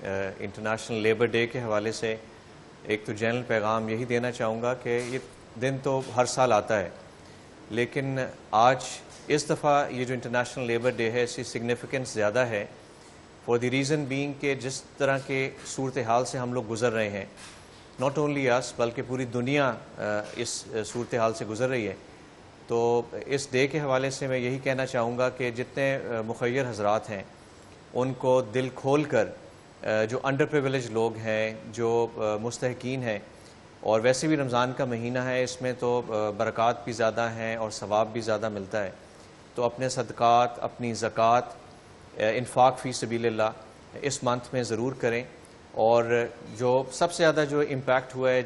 International labour day کے حوالے سے ایک تو جنرل پیغام یہی دینا چاہوں گا کہ یہ دن تو ہر سال آتا ہے، لیکن آج اس دفعہ یہ جو انٹرنیشنل لیبر ڈے ہے اس کی سگنیفیکنس زیادہ ہے، فار دی ریزن بینگ کہ جس طرح کے صورتحال سے ہم لوگ گزر رہے ہیں، ناٹ اونلی اس بلکہ پوری دنیا اس صورتحال سے گزر رہی ہے. تو اس ڈے کے حوالے سے میں یہی کہنا چاہوں گا کہ جتنے مخیر حضرات ہیں ان کو دل کھول کر جو انڈر پریویلیج لوگ ہیں، جو مستحقین ہیں، اور ویسے بھی رمضان کا مہینہ ہے، اس میں تو برکات بھی زیادہ ہیں اور ثواب بھی زیادہ ملتا ہے، تو اپنے صدقات، اپنی زکوٰۃ، انفاق فی سبیل اللہ اس منتھ میں ضرور کریں. اور جو سب سے زیادہ جو امپیکٹ ہوا ہے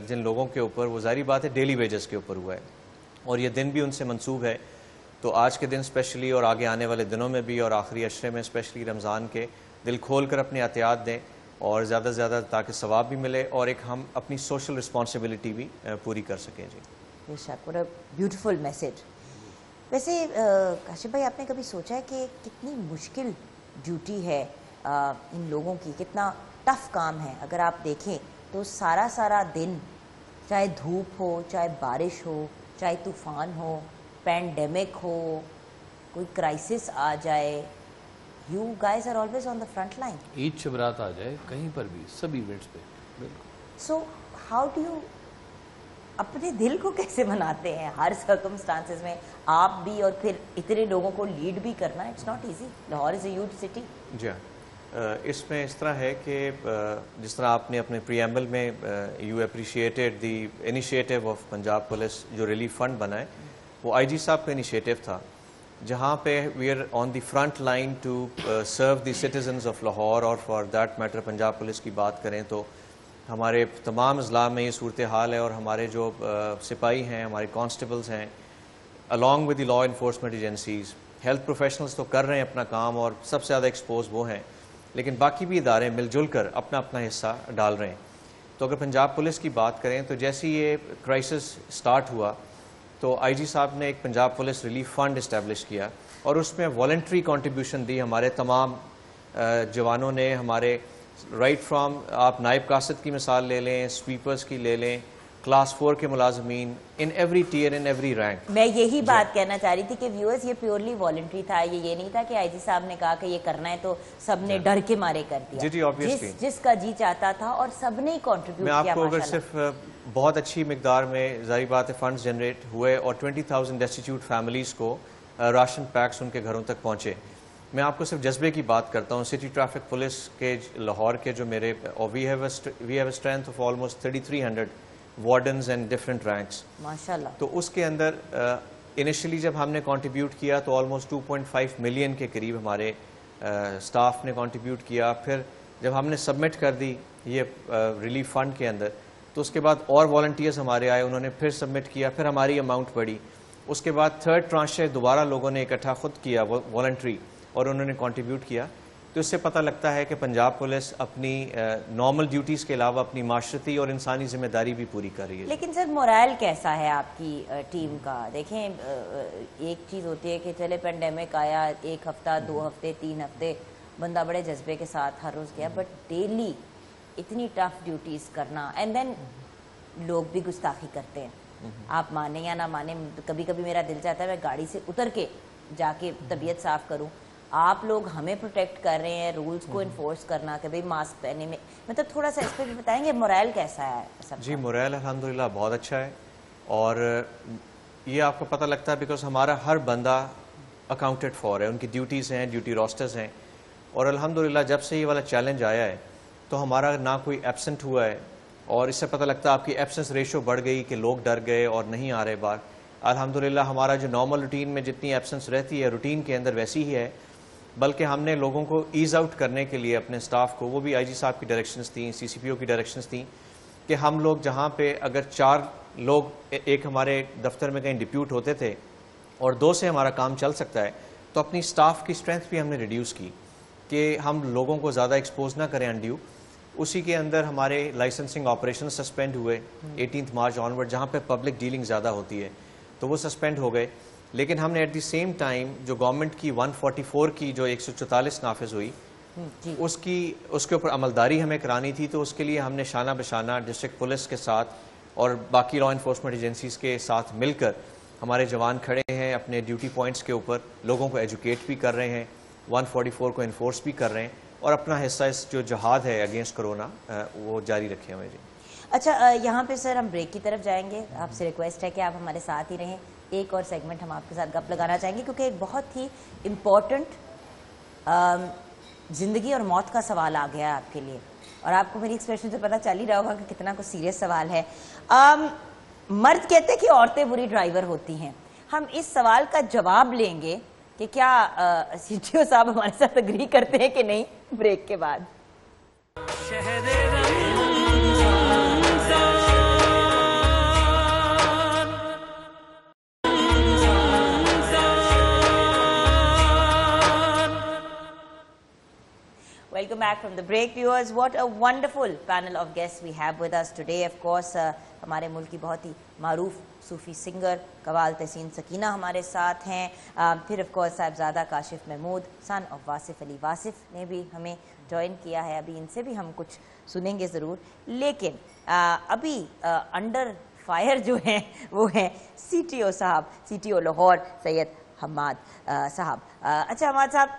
جن لوگوں کے اوپر، وہ ظاہری بات ہے ڈیلی ویجز کے اوپر ہوا ہے، اور یہ دن بھی ان سے منسوب ہے. تو آج کے دن اسپیشلی اور آگے آنے والے دنوں میں بھی اور آخری عشرے میں اسپیشلی رمضان کے دل کھول کر اپنے احتیاط دیں اور زیادہ سے زیادہ تاکہ ثواب بھی ملے اور ایک ہم اپنی سوشل رسپانسبلٹی بھی پوری کر سکیں. جی بے شک، اور بیوٹیفل میسج. ویسے کاشف بھائی، آپ نے کبھی سوچا ہے کہ کتنی مشکل ڈیوٹی ہے ان لوگوں کی، کتنا ٹف کام ہے؟ اگر آپ دیکھیں تو سارا دن، چاہے دھوپ ہو، چاہے بارش ہو، چاہے طوفان ہو، پینڈیمک ہو، کوئی کرائسس آ جائے، you guys are always on the front line. Eid Shab-e-Barat آ جائے، کہیں پر بھی، سب ایونٹس پہ. بالکل. سو ہاؤ ڈو یو اپنے دل کو کیسے مناتے ہیں ہر سرکمسٹانسز میں؟ آپ بھی اور پھر اتنے لوگوں کو لیڈ بھی کرنا، it's not easy. Lahore is a huge city. جی اس میں اس طرح ہے کہ جس طرح آپ نے اپنے پریامبل میں you appreciated the initiative of Punjab police, جو ریلیف فنڈ بنا ہے وہ آئی جی صاحب کا انیشیٹو تھا، جہاں پہ we are on the front line to serve the citizens of Lahore. اور for that matter Punjab police کی بات کریں تو ہمارے تمام اضلاع میں یہ صورتحال ہے، اور ہمارے جو سپاہی ہیں، ہمارے کانسٹیبلز ہیں، along with the law enforcement agencies, health professionals تو کر رہے ہیں اپنا کام اور سب سے زیادہ ایکسپوز وہ ہیں، لیکن باقی بھی ادارے مل جل کر اپنا اپنا حصہ ڈال رہے ہیں. تو اگر پنجاب پولیس کی بات کریں تو جیسے یہ کرائسس سٹارٹ ہوا تو آئی جی صاحب نے ایک Punjab police relief fund establish کیا، اور اس میں والنٹری کنٹریبیوشن دی ہمارے تمام جوانوں نے. ہمارے رائٹ فرام آپ نائب قاصد کی مثال لے لیں، سویپرز کی لے لیں، کلاس 4 کے ملازمین، in every tier, in every rank. میں یہی بات کہنا چاہ رہی تھی کہ ویورز یہ پیورلی والنٹری تھا، یہ نہیں تھا کہ آئی جی صاحب نے کہا کہ یہ کرنا ہے تو سب نے ڈر کے مارے کر دیا. جی obviously جس کا جی چاہتا تھا، اور سب نے کنٹریبیوٹ کیا. میں آپ کو اگر صرف بہت اچھی مقدار میں ظاہری بات ہے فنڈز جنریٹ ہوئے اور 20,000 ڈیسٹیٹیوٹ فیملیز کو راشن پیکس ان کے گھروں تک پہنچے. میں آپ کو صرف جذبے کی بات کرتا ہوں. سٹی ٹریفک پولیس کے لاہور کے جو میرے we have a strength of almost 3300 wardens and different ranks ماشاءاللہ. تو اس کے اندر انیشلی جب ہم نے کنٹریبیوٹ کیا تو آلموسٹ 2.5 ملین کے قریب ہمارے سٹاف نے کنٹریبیوٹ کیا. پھر جب ہم نے سبمٹ کر دی یہ ریلیف فنڈ کے اندر تو اس کے بعد اور والنٹیئرز ہمارے آئے، انہوں نے پھر سبمٹ کیا، پھر ہماری اماؤنٹ بڑھی. اس کے بعد تھرڈ ٹرانش دوبارہ لوگوں نے اکٹھا خود کیا والنٹری، اور انہوں نے کنٹریبیوٹ کیا. تو اس سے پتہ لگتا ہے کہ پنجاب پولیس اپنی نارمل ڈیوٹیز کے علاوہ اپنی معاشرتی اور انسانی ذمہ داری بھی پوری کر رہی ہے. لیکن سر مورائل کیسا ہے آپ کی ٹیم کا؟ دیکھیں ایک چیز ہوتی ہے کہ چلے پینڈیمک آیا، 1 ہفتہ 2 ہفتے 3 ہفتے بندہ بڑے جذبے کے ساتھ ہر روز گیا، بٹ ڈیلی اتنی ٹف ڈیوٹیز کرنا، اینڈ دین لوگ بھی گستاخی کرتے ہیں. آپ مانیں یا نہ مانیں، کبھی کبھی میرا دل چاہتا ہے میں گاڑی سے اتر کے جا کے طبیعت صاف کروں. آپ لوگ ہمیں پروٹیکٹ کر رہے ہیں، رولز کو انفورس کرنا کہ بھئی ماسک پہنے میں، مطلب تھوڑا سا اس پہ بھی بتائیں گے مورائل کیسا ہے سب؟ جی مورائل الحمدللہ بہت اچھا ہے، اور یہ آپ کو پتہ لگتا ہے بیکاز ہمارا ہر بندہ اکاؤنٹڈ فار ہے، ان کی ڈیوٹیز ہیں، ڈیوٹی روسٹرز ہیں. اور الحمدللہ جب سے یہ والا چیلنج آیا ہے تو ہمارا نہ کوئی ایبسنٹ ہوا ہے، اور اس سے پتہ لگتا ہے آپ کی ایبسنس ریشو بڑھ گئی کہ لوگ ڈر گئے اور نہیں آ رہے باہر. الحمدللہ ہمارا جو نارمل روٹین میں جتنی ایبسنس رہتی ہے روٹین کے اندر ویسی ہی ہے، بلکہ ہم نے لوگوں کو ایز آؤٹ کرنے کے لیے اپنے سٹاف کو، وہ بھی آئی جی صاحب کی ڈائریکشنز تھیں، سی سی پی او کی ڈائریکشنز تھیں، کہ ہم لوگ جہاں پہ اگر 4 لوگ ایک ہمارے دفتر میں کہیں ڈپیوٹ ہوتے تھے اور 2 سے ہمارا کام چل سکتا ہے، تو اپنی سٹاف کی اسٹرینتھ بھی ہم نے ریڈیوس کی کہ ہم لوگوں کو زیادہ ایکسپوز نہ کریں انڈیو. اسی کے اندر ہمارے لائسنسنگ آپریشن سسپینڈ ہوئے 18 مارچ آنورڈ، جہاں پہ پبلک ڈیلنگ زیادہ ہوتی ہے تو وہ سسپینڈ ہو گئے. لیکن ہم نے ایٹ دی سیم ٹائم جو گورنمنٹ کی 144 کی جو 144 نافذ ہوئی اس کے اوپر عملداری ہمیں کرانی تھی. تو اس کے لیے ہم نے شانہ بشانہ ڈسٹرکٹ پولیس کے ساتھ اور باقی لا انفورسمنٹ ایجنسیز کے ساتھ مل کر ہمارے جوان کھڑے ہیں اپنے ڈیوٹی پوائنٹس کے اوپر, لوگوں کو ایجوکیٹ بھی کر رہے ہیں, 144 کو انفورس بھی کر رہے ہیں, اور اپنا حصہ اس جو جہاد ہے اگینسٹ کرونا وہ جاری رکھے ہوئے. جی اچھا, یہاں پہ سر ہم بریک کی طرف جائیں گے. آپ سے ریکویسٹ ہے کہ آپ ہمارے ساتھ ہی رہیں. ایک اور سیگمنٹ ہم آپ کے ساتھ گپ لگانا چاہیں گے کیونکہ ایک بہت ہی امپورٹنٹ زندگی اور موت کا سوال آ گیا ہے آپ کے لیے, اور آپ کو میری ایکسپریشن سے پتہ چل ہی رہا ہوگا کہ کتنا کوئی سیریس سوال ہے. مرد کہتے ہیں کہ عورتیں بری ڈرائیور ہوتی ہیں. ہم اس سوال کا جواب لیں گے کہ کیا CTO صاحب ہمارے ساتھ اگری کرتے ہیں کہ نہیں, بریک کے بعد. Welcome back from the break, viewers. What a wonderful panel of guests we have with us today. Of course, ہمارے ملک کی بہت ہی معروف صوفی سنگر قوال تحسین سکینہ ہمارے ساتھ ہیں. پھر of course Sahibzada Kashif Mahmood, son of Wasif Ali Wasif نے بھی ہمیں جوائن کیا ہے. ابھی ان سے بھی ہم کچھ سنیں گے ضرور, لیکن ابھی انڈر فائر جو ہیں وہ ہیں CTO صاحب, CTO لاہور سید حماد صاحب. اچھا حماد صاحب,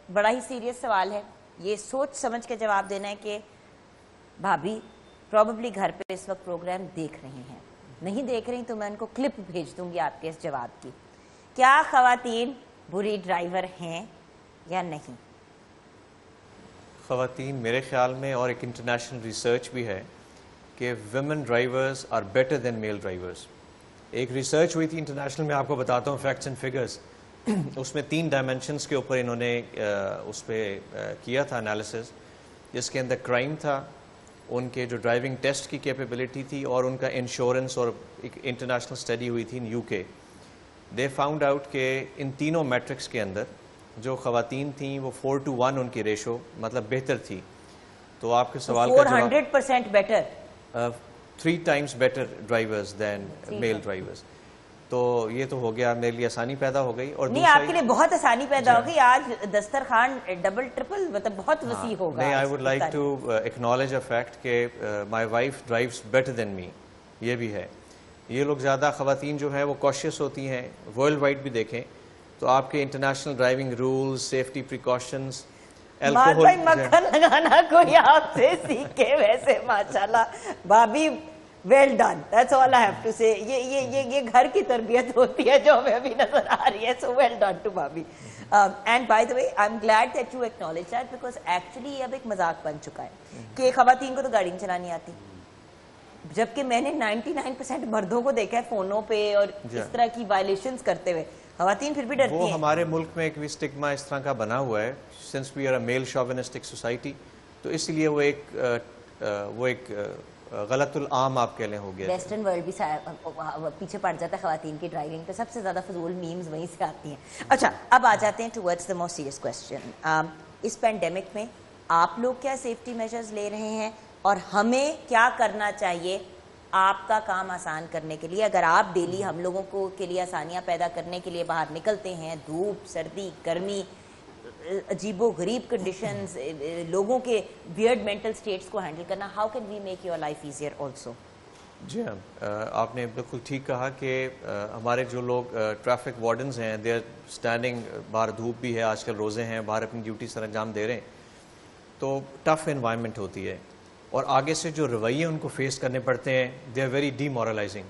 بڑا ہی سیریس سوال ہے, یہ سوچ سمجھ کے جواب دینا ہے کہ بھابھی پروبیبلی گھر پہ اس وقت پروگرام دیکھ رہی ہیں, نہیں دیکھ رہی تو میں ان کو کلپ بھیج دوں گی آپ کے اس جواب کی. کیا خواتین بری ڈرائیور ہیں یا نہیں؟ خواتین میرے خیال میں, اور ایک انٹرنیشنل ریسرچ بھی ہے کہ women drivers are better than male drivers. ایک ریسرچ ہوئی تھی انٹرنیشنل میں, آپ کو بتاتا ہوں فیکٹس اینڈ فگرز. اس میں 3 ڈائمینشنز کے اوپر انہوں نے اس پہ کیا تھا انالیسز, جس کے اندر کرائم تھا, ان کے جو ڈرائیونگ ٹیسٹ کی کیپیبلٹی تھی, اور ان کا انشورنس. اور ایک انٹرنیشنل اسٹڈی ہوئی تھی ان UK. دے فاؤنڈ آؤٹ کہ ان تینوں میٹرکس کے اندر جو خواتین تھیں وہ 4:1 ان کی ریشو, مطلب بہتر تھی. تو آپ کے سوال کا جواب 400% بیٹر, 3 times بیٹر ڈرائیورز دین میل ڈرائیورز. تو یہ تو ہو گیا, میرے لیے آسانی پیدا ہو گئی. اور نہیں, آپ کے لیے بہت آسانی پیدا ہو گئی. آج دسترخوان ڈبل ٹرپل مطلب بہت وسیع ہوگا. نہیں, I would like to acknowledge a fact کہ my wife drives better than me. یہ بھی ہے. یہ لوگ زیادہ خواتین جو ہیں وہ کوشیس ہوتی ہیں. ورلڈ وائڈ بھی دیکھیں تو آپ کے international driving rules, safety precautions, alcohol مکھن لگانا کوئی آپ سے سیکھے. ویسے ماشاءاللہ بھابھی, well done, that's all I have to say. یہ گھر کی تربیت ہوتی ہے جو ہمیں ابھی نظر آ رہی ہے. سو ویل ڈن ٹو بھابھی. And by the way I am glad that you acknowledge that, because actually یہ اب ایک مذاق بن چکا ہے کہ خواتین کو تو گاڑی نہیں چلانی آتی, جبکہ میں نے 99% مردوں کو دیکھا ہے فونوں پہ اور اس طرح کی وائلیشنز کرتے ہوئے. خواتین پھر بھی ڈرتی ہیں. وہ ہمارے ملک میں ایک بھی اسٹگما اس طرح کا بنا ہوا ہے, since we are a male chauvinistic society. تو اس لیے وہ ایک غلط العام آپ کہہ لیں ہو گیا. ویسٹرن ورلڈ بھی پیچھے پڑ جاتا ہے خواتین کی ڈرائیونگ پہ. سب سے زیادہ فضول میمز وہیں سے آتی ہیں. اچھا, اب آ جاتے ہیں towards the most serious question. اس پینڈیمک میں آپ لوگ کیا سیفٹی میجرز لے رہے ہیں, اور ہمیں کیا کرنا چاہیے آپ کا کام آسان کرنے کے لیے؟ اگر آپ ڈیلی ہم لوگوں کو کے لیے آسانیاں پیدا کرنے کے لیے باہر نکلتے ہیں, دھوپ, سردی, گرمی, عجیب و غریب کنڈیشنز, لوگوں کے ویئرڈ مینٹل سٹیٹس کو ہینڈل کرنا, how can we make your life easier also? جی ہاں, آپ نے بالکل ٹھیک کہا کہ ہمارے جو لوگ ٹریفک وارڈنز ہیں, دے آر اسٹینڈنگ, باہر دھوپ بھی ہے, آج کل روزے ہیں, باہر اپنی ڈیوٹی سر انجام دے رہے ہیں. تو ٹف انوائرمنٹ ہوتی ہے, اور آگے سے جو رویے ان کو فیس کرنے پڑتے ہیں, they are very demoralising.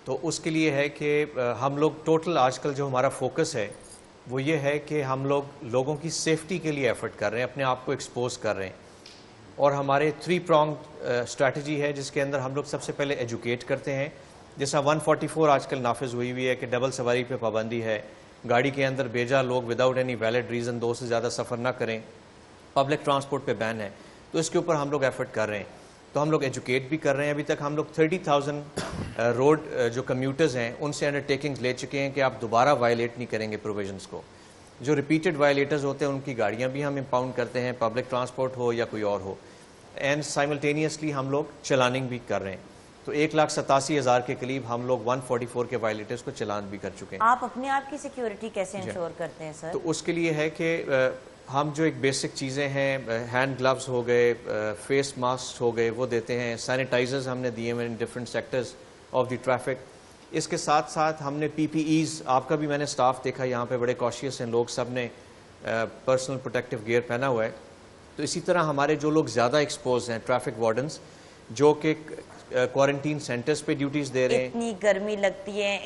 تو اس کے لیے ہے کہ ہم لوگ ٹوٹل آج کل جو ہمارا فوکس ہے وہ یہ ہے کہ ہم لوگوں کی سیفٹی کے لیے ایفرٹ کر رہے ہیں, اپنے آپ کو ایکسپوز کر رہے ہیں. اور ہمارے 3 pronged اسٹریٹجی ہے, جس کے اندر ہم لوگ سب سے پہلے ایجوکیٹ کرتے ہیں. جیسا 144 آج کل نافذ ہوئی ہے کہ ڈبل سواری پہ پابندی ہے, گاڑی کے اندر بیجا لوگ وداؤٹ اینی ویلڈ ریزن 2 سے زیادہ سفر نہ کریں, پبلک ٹرانسپورٹ پہ بین ہے. تو اس کے اوپر ہم لوگ ایفرٹ کر رہے ہیں. تو ہم لوگ ایجوکیٹ بھی کر رہے ہیں. ابھی تک ہم لوگ 30,000 روڈ جو کمیوٹرز ہیں ان سے انڈر ٹیکنگز لے چکے ہیں کہ آپ دوبارہ وائلیٹ نہیں کریں گے پروویژنس کو. جو ریپیٹڈ وائلیٹرز ہوتے ہیں ان کی گاڑیاں بھی ہم امپاؤنڈ کرتے ہیں, پبلک ٹرانسپورٹ ہو یا کوئی اور ہو. اینڈ سائملٹینیسلی ہم لوگ چلاننگ بھی کر رہے ہیں. تو 1,87,000 کے قریب ہم لوگ 144 کے وائلیٹرز کو چلان بھی کر چکے ہیں. آپ اپنے آپ کی سیکیورٹی کیسے انشور کرتے ہیں سر؟ تو اس کے لیے ہے کہ ہم جو ایک بیسک چیزیں ہیں ہینڈ گلوز ہو گئے, فیس ماسک ہو گئے, وہ دیتے ہیں. سینیٹائزرز ہم نے دیے ہیں ان different sectors of the traffic. اس کے ساتھ ساتھ ہم نے پی پی ایز, آپ کا بھی میں نے اسٹاف دیکھا یہاں پہ بڑے کاشیس ہیں لوگ, سب نے پرسنل پروٹیکٹیو گیئر پہنا ہوا ہے. تو اسی طرح ہمارے جو لوگ زیادہ ایکسپوز ہیں ٹریفک وارڈنز جو کہ کوارنٹین سینٹرز پہ ڈیوٹیز دے رہے ہیں. اتنی گرمی لگتی ہے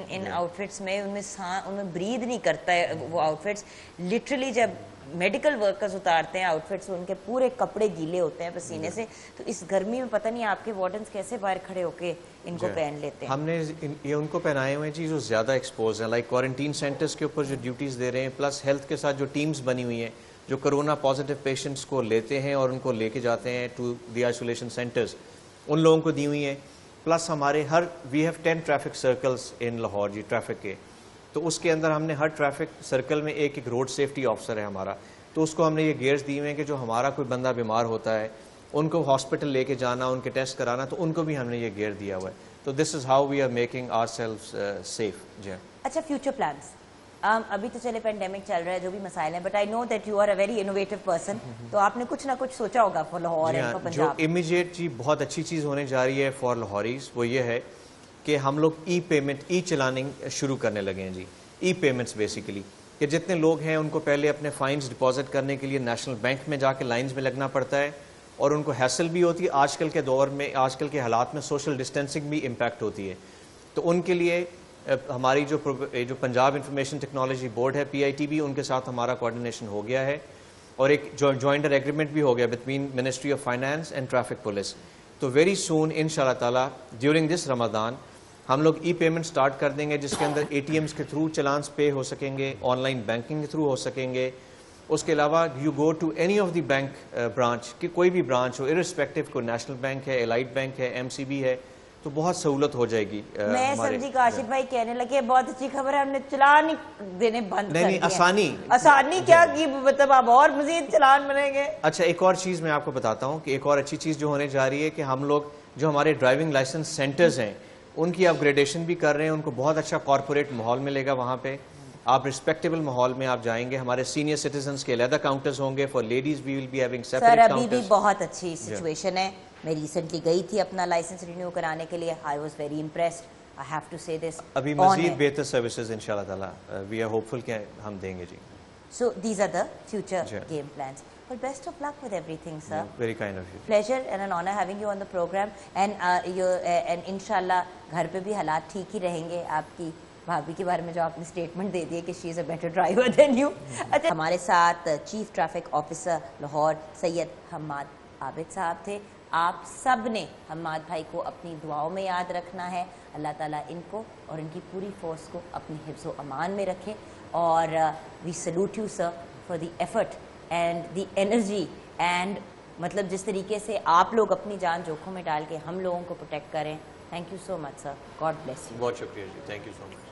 ان آؤٹ فٹس میں, ان میں بریتھ نہیں کرتا ہے وہ آؤٹ فٹس. لٹرلی جب میڈیکل ورکرز اتارتے ہیں آؤٹ فٹس, ان کے پورے کپڑے گیلے ہوتے ہیں پسینے سے. تو اس گرمی میں پتہ نہیں آپ کے وارڈنز کیسے باہر کھڑے ہو کے ان کو پہن لیتے ہیں. ہم نے یہ ان کو پہنائے ہوئے ہیں جی جو زیادہ ایکسپوز ہیں, لائک کوارنٹین سینٹرز کے اوپر جو ڈیوٹیز دے رہے ہیں, پلس ہیلتھ کے ساتھ جو ٹیمز بنی ہوئی ہیں جو کرونا پازیٹیو پیشنٹس کو لیتے ہیں اور ان کو لے کے جاتے ہیں ٹو دی آئسولیشن سینٹرز, ان لوگوں کو دی ہوئی ہیں. پلس ہمارے we have 10 traffic circles in Lahore جی ٹریفک کے. تو اس کے اندر ہم نے ہر ٹریفک سرکل میں ایک روڈ سیفٹی آفیسر ہے ہمارا, تو اس کو ہم نے یہ گیئرز دیے ہوئے ہیں کہ جو ہمارا کوئی بندہ بیمار ہوتا ہے ان کو ہاسپٹل لے کے جانا, ان کے ٹیسٹ کرانا, تو ان کو بھی ہم نے یہ گیئر دیا ہوا ہے. تو this is how we are making آور سیلفز سیف. جی اچھا, فیوچر پلانس. ابھی تو چلے پینڈیمک چل رہا ہے, جو بھی مسائل ہیں, but I know that you are a very innovative person, تو آپ نے کچھ نہ کچھ سوچا ہوگا فار لاہور اینڈ فار جو پنجاب. امیجیٹ جی بہت اچھی چیز ہونے جا رہی ہے فار لاہوریز, وہ یہ ہے کہ ہم لوگ ای پیمنٹ, ای چلاننگ شروع کرنے لگے ہیں جی. ای پیمنٹس بیسیکلی کہ جتنے لوگ ہیں ان کو پہلے اپنے فائنز ڈپازٹ کرنے کے لیے نیشنل بینک میں جا کے لائنز میں لگنا پڑتا ہے, اور ان کو ہیسل بھی ہوتی ہے. آج کل کے دور میں, آج کل کے حالات میں سوشل ڈسٹینسنگ بھی امپیکٹ ہوتی ہے. تو ان کے لیے ہماری جو پنجاب انفارمیشن ٹیکنالوجی بورڈ ہے PITB, ان کے ساتھ ہمارا کوآرڈینیشن ہو گیا ہے, اور ایک جوائنٹر ایگریمنٹ بھی ہو گیا between ministry of finance and traffic police. تو ویری سون ان شاء اللہ تعالیٰ ڈیورنگ دس رمضان ہم لوگ ای پیمنٹ سٹارٹ کر دیں گے, جس کے اندر ATMs کے تھرو چلانس پے ہو سکیں گے, آن لائن بینکنگ کے تھرو ہو سکیں گے. اس کے علاوہ you go to any of the bank branch, کہ کوئی بھی برانچ ہو ارسپیکٹو, کوئی نیشنل بینک ہے, الائٹ بینک ہے, MCB ہے, تو بہت سہولت ہو جائے گی. میں سمجھی کاشف بھائی کہنے لگے بہت اچھی خبر ہے, ہم نے چلان دینے بند کر دیے. آسانی کیا کی, مطلب آپ اور مزید چلان بنیں گے. اچھا, ایک اور چیز میں آپ کو بتاتا ہوں کہ ایک اور اچھی چیز جو ہونے جا رہی ہے کہ ہم لوگ جو ہمارے ڈرائیونگ لائسنس سینٹرز ہیں ان کی اپ گریڈیشن بھی کر رہے ہیں. ان کو بہت اچھا کارپوریٹ ماحول ملے گا وہاں پہ, آپ رسپیکٹیبل ماحول میں آپ جائیں گے. ہمارے سینئر سٹیزنز کے علیحدہ کاؤنٹرز ہوں گے, for ladies we will be having separate sir counters. ابھی بھی بہت اچھی سچویشن ہے. میں ریسنٹلی گئی تھی اپنا لائسنس رینیو کرانے کے لیے, I was very impressed. I have to say this. ابھی مزید بہتر سروسز ان شاء اللہ تعالیٰ وی آر ہوپ فل کہ ہم دیں گے جی. So these are the future game plans. Well, best of luck with everything, sir. Very kind of you. Pleasure and an honor having you on the program. And inshallah گھر پہ بھی حالات ٹھیک ہی رہیں گے. آپ کی بھابھی کے بارے میں جو آپ نے اسٹیٹمنٹ دے دی کہ she is a better driver than you. اچھا, ہمارے ساتھ chief traffic officer Lahore Syed Hammad Abid Sahib تھے. آپ سب نے حماد بھائی کو اپنی دعاؤں میں یاد رکھنا ہے. اللہ تعالیٰ ان کو اور ان کی پوری فورس کو اپنی حفظ و امان میں رکھے. اور we salute you sir for the effort and the energy, and مطلب جس طریقے سے آپ لوگ اپنی جان جوکھوں میں ڈال کے ہم لوگوں کو پروٹیکٹ کریں. Thank you so much sir. God bless you. بہت شکریہ جی. Thank you so much.